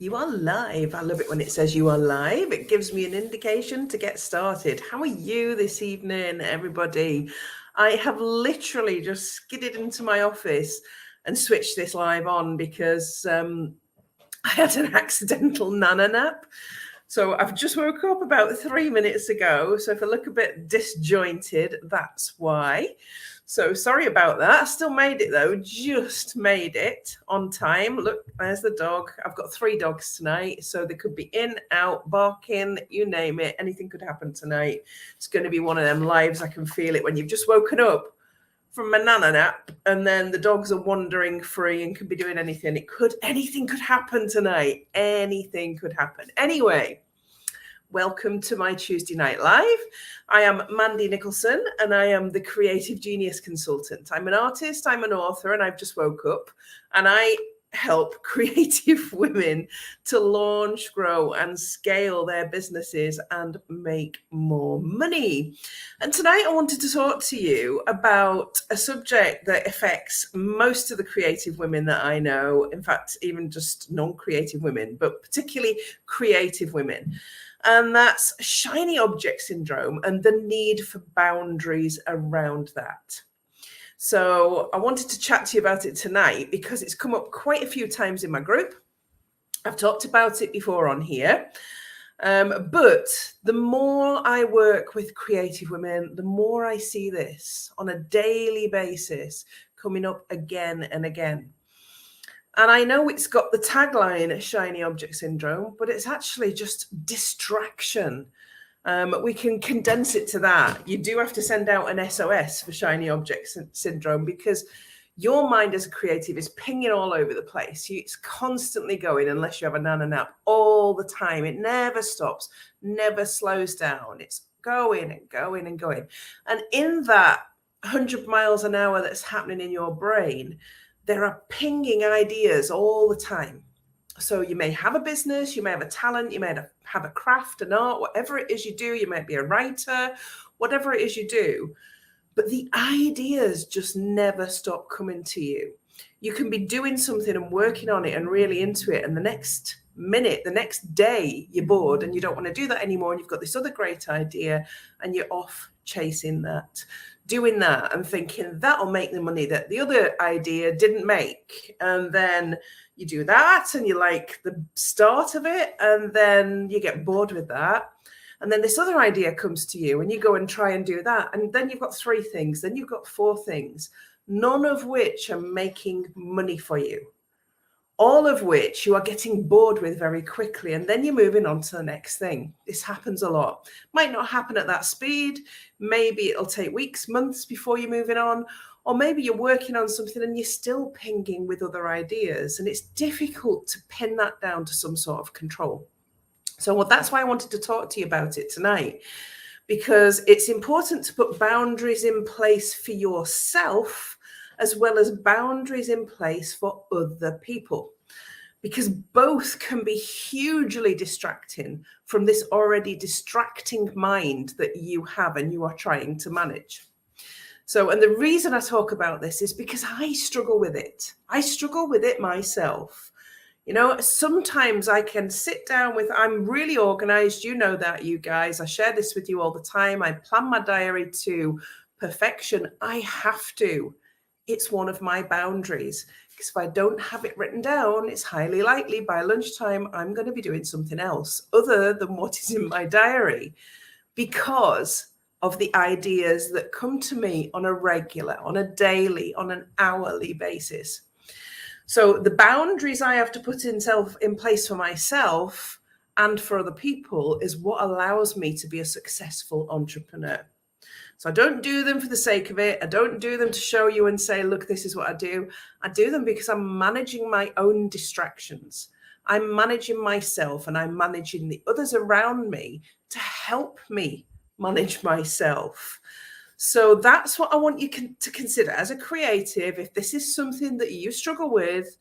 You are live. I love it when it says you are live. It gives me an indication to get started. How are you this evening, everybody? I have literally just skidded into my office and switched this live on because I had an accidental nana nap. So I've just woke up about 3 minutes ago. So if I look a bit disjointed, that's why. So sorry about that. I still made it though, just made it on time. Look, there's the dog. I've got 3 dogs tonight. So they could be in, out, barking, you name it. Anything could happen tonight. It's going to be one of them lives. I can feel it when you've just woken up from my nana nap and then the dogs are wandering free and could be doing anything. Anything could happen tonight. Anything could happen. Anyway, welcome to my Tuesday Night Live. I am Mandy Nicholson and I am the Creative Genius Consultant. I'm an artist, I'm an author, and I've just woke up and I help creative women to launch, grow, and scale their businesses and make more money. And tonight I wanted to talk to you about a subject that affects most of the creative women that I know, in fact, even just non-creative women, but particularly creative women. And that's shiny object syndrome and the need for boundaries around that. So I wanted to chat to you about it tonight because it's come up quite a few times in my group. I've talked about it before on here. But the more I work with creative women, the more I see this on a daily basis coming up again and again. And I know it's got the tagline shiny object syndrome, but it's actually just distraction. We can condense it to that. You do have to send out an SOS for shiny object syndrome because your mind as a creative is pinging all over the place. It's constantly going unless you have a nana nap all the time. It never stops, never slows down. It's going and going and going. And in that 100 miles an hour that's happening in your brain, there are pinging ideas all the time. So you may have a business, you may have a talent, you may have a craft, an art, whatever it is you do. You might be a writer, whatever it is you do. But the ideas just never stop coming to you. You can be doing something and working on it and really into it. And the next minute, the next day, you're bored and you don't want to do that anymore. And you've got this other great idea and you're off chasing that, doing that and thinking that'll make the money that the other idea didn't make. And then you do that and you like the start of it and then you get bored with that. And then this other idea comes to you and you go and try and do that. And then you've got 3 things, then you've got 4 things, none of which are making money for you. All of which you are getting bored with very quickly. And then you're moving on to the next thing. This happens a lot. Might not happen at that speed. Maybe it'll take weeks, months before you're moving on. Or maybe you're working on something and you're still pinging with other ideas. And it's difficult to pin that down to some sort of control. So that's why I wanted to talk to you about it tonight, because it's important to put boundaries in place for yourself as well as boundaries in place for other people, because both can be hugely distracting from this already distracting mind that you have and you are trying to manage. So, and the reason I talk about this is because I struggle with it. I struggle with it myself. You know, sometimes I can sit down with, I'm really organized. You know that, you guys. I share this with you all the time. I plan my diary to perfection. I have to. It's one of my boundaries. Because if I don't have it written down, it's highly likely by lunchtime I'm going to be doing something else other than what is in my diary, because of the ideas that come to me on a regular, on a daily, on an hourly basis. So the boundaries I have to put in place for myself and for other people is what allows me to be a successful entrepreneur. So I don't do them for the sake of it. I don't do them to show you and say, look, this is what I do. I do them because I'm managing my own distractions. I'm managing myself and I'm managing the others around me to help me manage myself. So that's what I want you to consider as a creative. If this is something that you struggle with,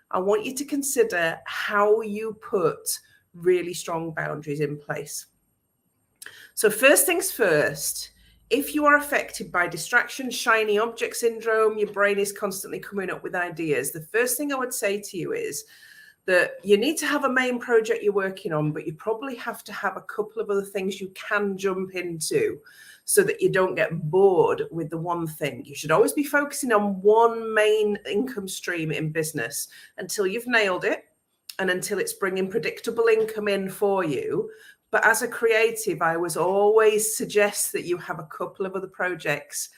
I want you to consider how you put really strong boundaries in place. So first things first, if you are affected by distraction, shiny object syndrome, your brain is constantly coming up with ideas, the first thing I would say to you is that you need to have a main project you're working on, but you probably have to have a couple of other things you can jump into so that you don't get bored with the one thing. You should always be focusing on one main income stream in business until you've nailed it and until it's bringing predictable income in for you. But as a creative, I was always suggest that you have a couple of other projects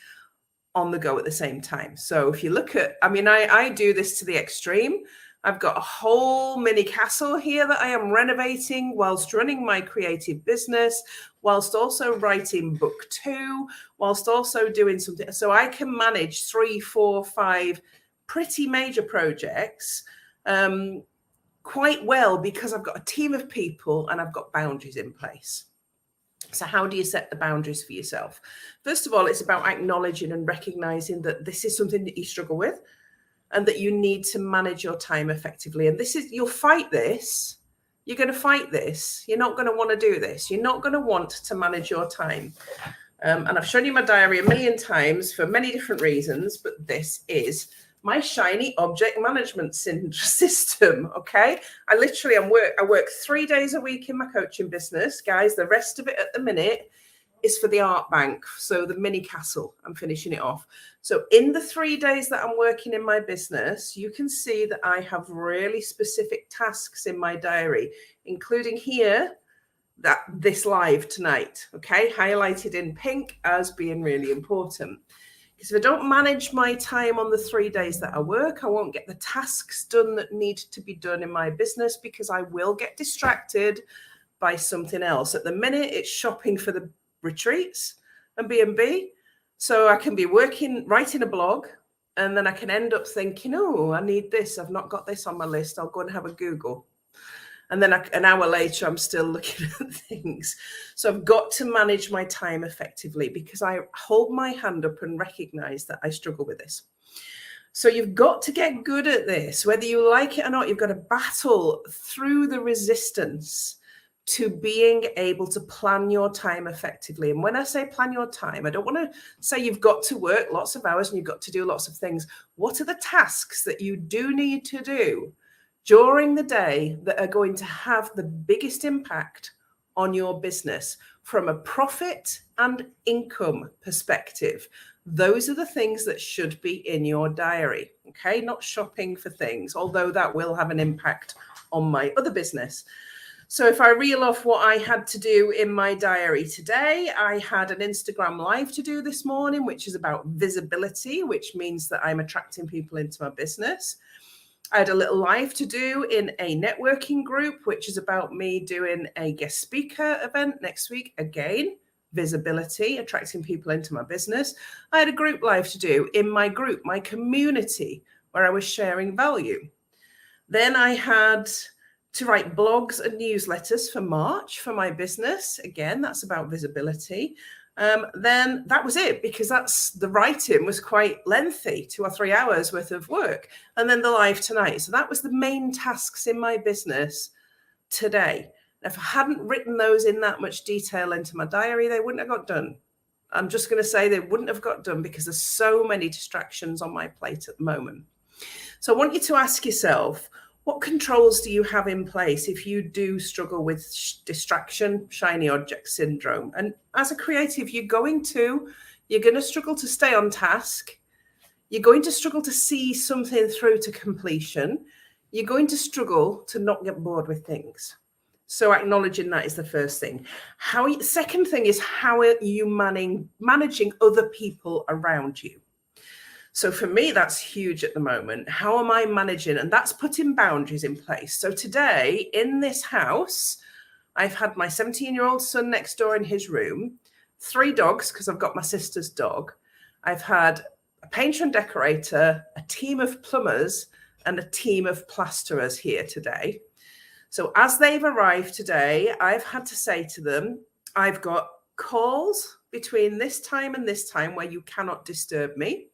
on the go at the same time. So if you look at, I do this to the extreme. I've got a whole mini castle here that I am renovating whilst running my creative business, whilst also writing book 2, whilst also doing something. So I can manage 3, 4, 5 pretty major projects quite well because I've got a team of people and I've got boundaries in place. So how do you set the boundaries for yourself? First of all, it's about acknowledging and recognizing that this is something that you struggle with and that you need to manage your time effectively. And you'll fight this. You're going to fight this. You're not going to want to do this. You're not going to want to manage your time. And I've shown you my diary a million times for many different reasons, but this is my shiny object management system. Okay. I work 3 days a week in my coaching business, guys. The rest of it at the minute is for the art bank. So the mini castle, I'm finishing it off. So in the 3 days that I'm working in my business, you can see that I have really specific tasks in my diary, including here, this live tonight. Okay. Highlighted in pink as being really important. Because if I don't manage my time on the 3 days that I work, I won't get the tasks done that need to be done in my business because I will get distracted by something else. At the minute, it's shopping for the retreats and B&B. So I can be writing a blog, and then I can end up thinking, oh, I need this. I've not got this on my list. I'll go and have a Google. And then an hour later, I'm still looking at things. So I've got to manage my time effectively because I hold my hand up and recognize that I struggle with this. So you've got to get good at this. Whether you like it or not, you've got to battle through the resistance to being able to plan your time effectively. And when I say plan your time, I don't want to say you've got to work lots of hours and you've got to do lots of things. What are the tasks that you do need to do during the day that are going to have the biggest impact on your business from a profit and income perspective? Those are the things that should be in your diary, okay? Not shopping for things, although that will have an impact on my other business. So if I reel off what I had to do in my diary today, I had an Instagram live to do this morning, which is about visibility, which means that I'm attracting people into my business. I had a little live to do in a networking group, which is about me doing a guest speaker event next week. Again, visibility, attracting people into my business. I had a group live to do in my group, my community, where I was sharing value. Then I had to write blogs and newsletters for March for my business. Again, that's about visibility. Then that was it, because the writing was quite lengthy, 2 or 3 hours worth of work. And then the live tonight. So that was the main tasks in my business today. If I hadn't written those in that much detail into my diary, they wouldn't have got done. I'm just going to say they wouldn't have got done because there's so many distractions on my plate at the moment. So I want you to ask yourself, what controls do you have in place if you do struggle with distraction, shiny object syndrome? And as a creative, you're going to struggle to stay on task. You're going to struggle to see something through to completion. You're going to struggle to not get bored with things. So acknowledging that is the first thing. Second thing is, how are you managing other people around you? So for me, that's huge at the moment. How am I managing? And that's putting boundaries in place. So today in this house, I've had my 17-year-old son next door in his room, 3 dogs, because I've got my sister's dog. I've had a painter and decorator, a team of plumbers, and a team of plasterers here today. So as they've arrived today, I've had to say to them, I've got calls between this time and this time where you cannot disturb me.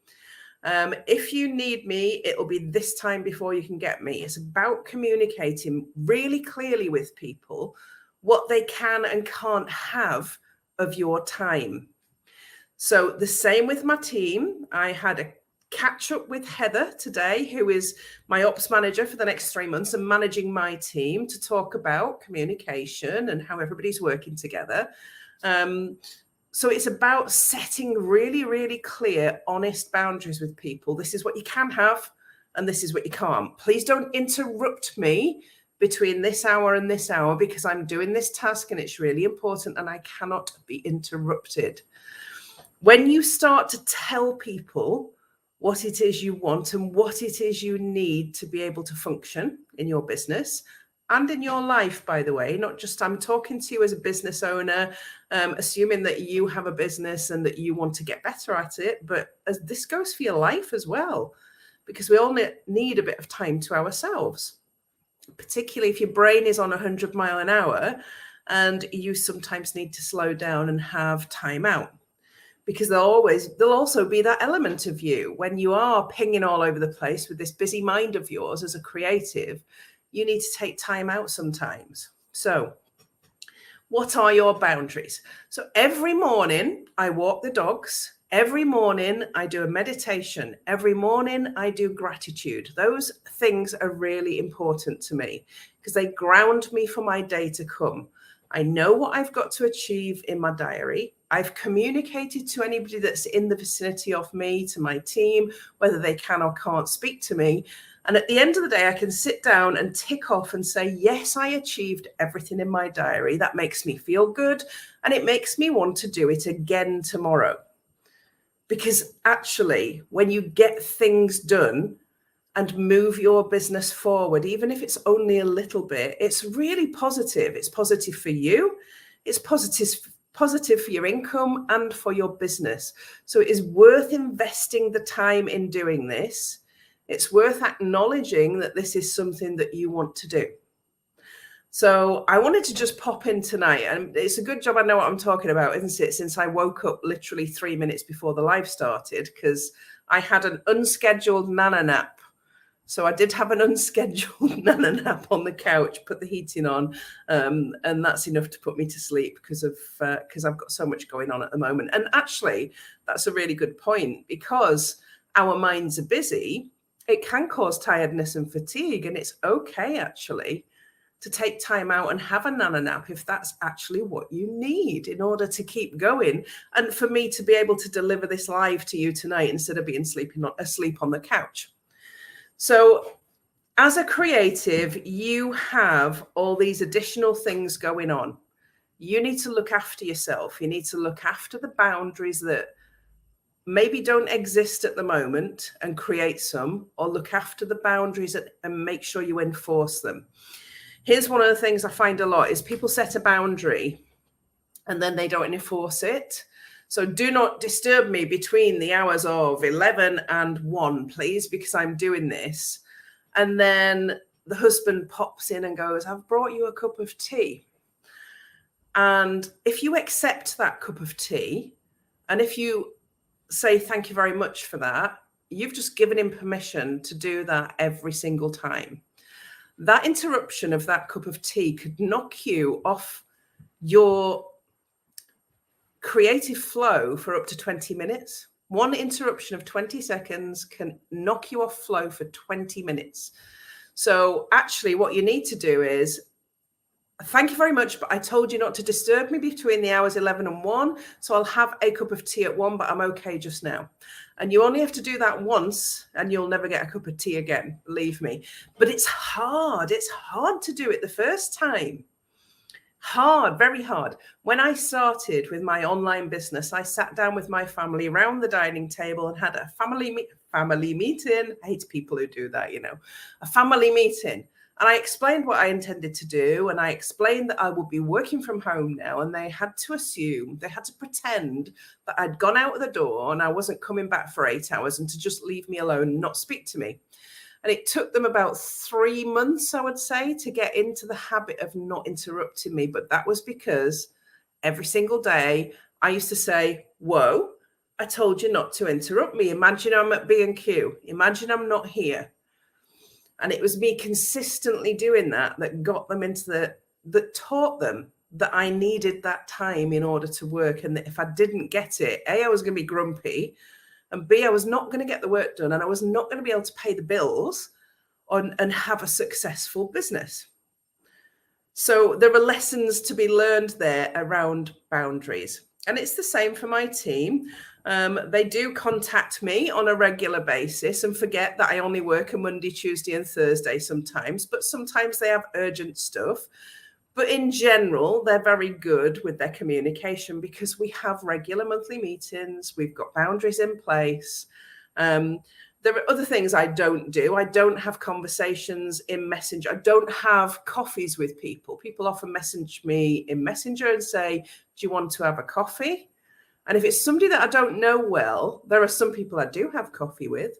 If you need me, it'll be this time before you can get me. It's about communicating really clearly with people what they can and can't have of your time. So the same with my team. I had a catch up with Heather today, who is my ops manager for the next 3 months and managing my team, to talk about communication and how everybody's working together. So it's about setting really, really clear, honest boundaries with people. This is what you can have and this is what you can't. Please don't interrupt me between this hour and this hour because I'm doing this task and it's really important and I cannot be interrupted. When you start to tell people what it is you want and what it is you need to be able to function in your business and in your life, by the way, not just I'm talking to you as a business owner, assuming that you have a business and that you want to get better at it, but as this goes for your life as well, because we all need a bit of time to ourselves, particularly if your brain is on 100 miles an hour and you sometimes need to slow down and have time out. Because there'll also be that element of you when you are pinging all over the place with this busy mind of yours as a creative, you need to take time out sometimes. So what are your boundaries? So every morning I walk the dogs. Every morning I do a meditation. Every morning I do gratitude. Those things are really important to me because they ground me for my day to come. I know what I've got to achieve in my diary. I've communicated to anybody that's in the vicinity of me, to my team, whether they can or can't speak to me. And at the end of the day, I can sit down and tick off and say, yes, I achieved everything in my diary. That makes me feel good. And it makes me want to do it again tomorrow. Because actually, when you get things done and move your business forward, even if it's only a little bit, it's really positive. It's positive for you. It's positive for your income and for your business. So it is worth investing the time in doing this. It's worth acknowledging that this is something that you want to do. So I wanted to just pop in tonight, and it's a good job I know what I'm talking about, isn't it? Since I woke up literally 3 minutes before the live started, because I had an unscheduled nana nap. So I did have an unscheduled nana nap on the couch, put the heating on, and that's enough to put me to sleep because I've got so much going on at the moment. And actually, that's a really good point, because our minds are busy. It can cause tiredness and fatigue, and it's okay actually to take time out and have a nana nap if that's actually what you need in order to keep going, and for me to be able to deliver this live to you tonight instead of being asleep on the couch. So as a creative, you have all these additional things going on. You need to look after yourself. You need to look after the boundaries that maybe don't exist at the moment and create some, or look after the boundaries and make sure you enforce them. Here's one of the things I find a lot is people set a boundary and then they don't enforce it. So do not disturb me between the hours of 11 and 1, please, because I'm doing this. And then the husband pops in and goes, I've brought you a cup of tea. And if you accept that cup of tea, and if you say thank you very much for that, you've just given him permission to do that every single time. That interruption of that cup of tea could knock you off your creative flow for up to 20 minutes. One interruption of 20 seconds can knock you off flow for 20 minutes. So actually what you need to do is, thank you very much, but I told you not to disturb me between the hours 11 and 1. So I'll have a cup of tea at 1, but I'm okay just now. And you only have to do that once and you'll never get a cup of tea again, believe me. But it's hard. It's hard to do it the first time. Hard, very hard. When I started with my online business, I sat down with my family around the dining table and had a family meeting. I hate people who do that, a family meeting. And I explained what I intended to do. And I explained that I would be working from home now. And they had to pretend that I'd gone out the door and I wasn't coming back for 8 hours and to just leave me alone and not speak to me. And it took them about 3 months, I would say, to get into the habit of not interrupting me. But that was because every single day I used to say, whoa, I told you not to interrupt me. Imagine I'm at B&Q. Imagine I'm not here. And it was me consistently doing that got them into that taught them that I needed that time in order to work. And that if I didn't get it, I was going to be grumpy. And B, I was not going to get the work done, and I was not going to be able to pay the bills and have a successful business. So there are lessons to be learned there around boundaries. And it's the same for my team. They do contact me on a regular basis and forget that I only work a Monday, Tuesday, and Thursday sometimes, but sometimes they have urgent stuff. But in general, they're very good with their communication because we have regular monthly meetings, we've got boundaries in place. There are other things I don't do. I don't have conversations in Messenger. I don't have coffees with people. People often message me in Messenger and say, do you want to have a coffee? And if it's somebody that I don't know well, there are some people I do have coffee with.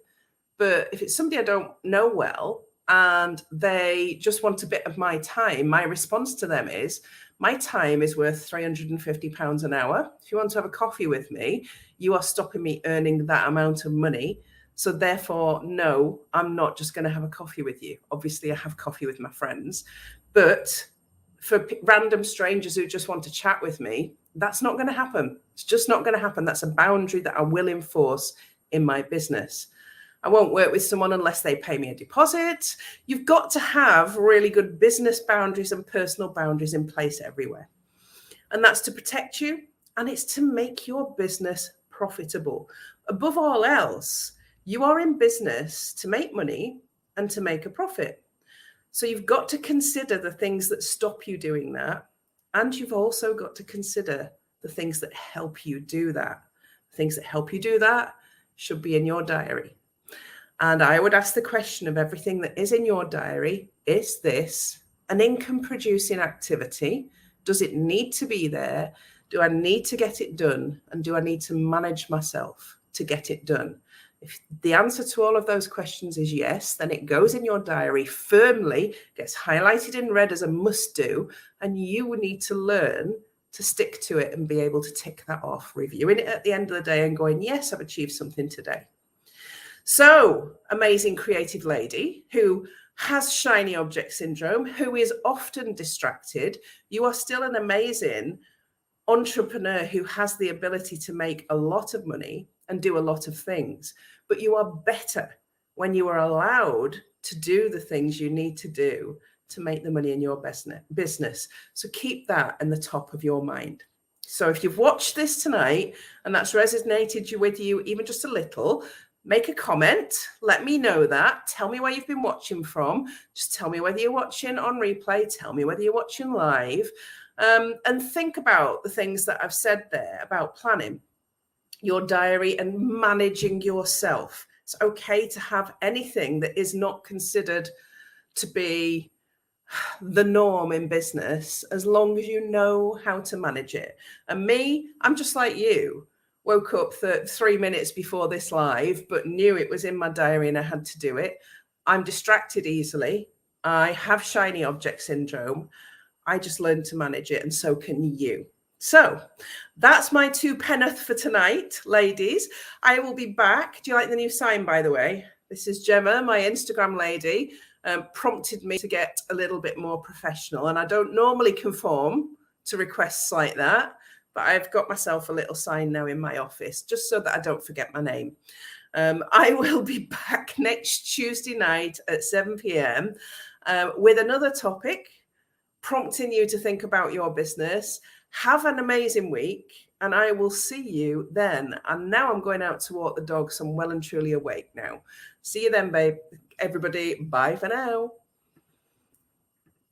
But if it's somebody I don't know well and they just want a bit of my time, my response to them is, my time is worth £350 an hour. If you want to have a coffee with me, you are stopping me earning that amount of money. So therefore, no, I'm not just going to have a coffee with you. Obviously, I have coffee with my friends. But for random strangers who just want to chat with me, that's not going to happen. It's just not going to happen. That's a boundary that I will enforce in my business. I won't work with someone unless they pay me a deposit. You've got to have really good business boundaries and personal boundaries in place everywhere. And that's to protect you, and it's to make your business profitable. Above all else, you are in business to make money and to make a profit. So you've got to consider the things that stop you doing that. And you've also got to consider the things that help you do that. The things that help you do that should be in your diary. And I would ask the question of everything that is in your diary, is this an income producing activity? Does it need to be there? Do I need to get it done? And do I need to manage myself to get it done? If the answer to all of those questions is yes, then it goes in your diary firmly, gets highlighted in red as a must do, and you will need to learn to stick to it and be able to tick that off, reviewing it at the end of the day and going, yes, I've achieved something today. So, amazing creative lady who has shiny object syndrome, who is often distracted, you are still an amazing entrepreneur who has the ability to make a lot of money and do a lot of things. But you are better when you are allowed to do the things you need to do to make the money in your business. So keep that in the top of your mind. So if you've watched this tonight and that's resonated with you even just a little, make a comment, let me know that. Tell me where you've been watching from. Just tell me whether you're watching on replay. Tell me whether you're watching live. And think about the things that I've said there about planning your diary and managing yourself. It's okay to have anything that is not considered to be the norm in business, as long as you know how to manage it. And me, I'm just like you. Woke up 3 minutes before this live, but knew it was in my diary and I had to do it. I'm distracted easily. I have shiny object syndrome. I just learned to manage it, and so can you. So that's my 2 penneth for tonight, ladies. I will be back. Do you like the new sign, by the way? This is Gemma, my Instagram lady, prompted me to get a little bit more professional. And I don't normally conform to requests like that, but I've got myself a little sign now in my office, just so that I don't forget my name. I will be back next Tuesday night at 7 p.m. With another topic, prompting you to think about your business. Have an amazing week, and I will see you then. And now I'm going out to walk the dogs. I'm well and truly awake now. See you then, babe. Everybody, bye for now.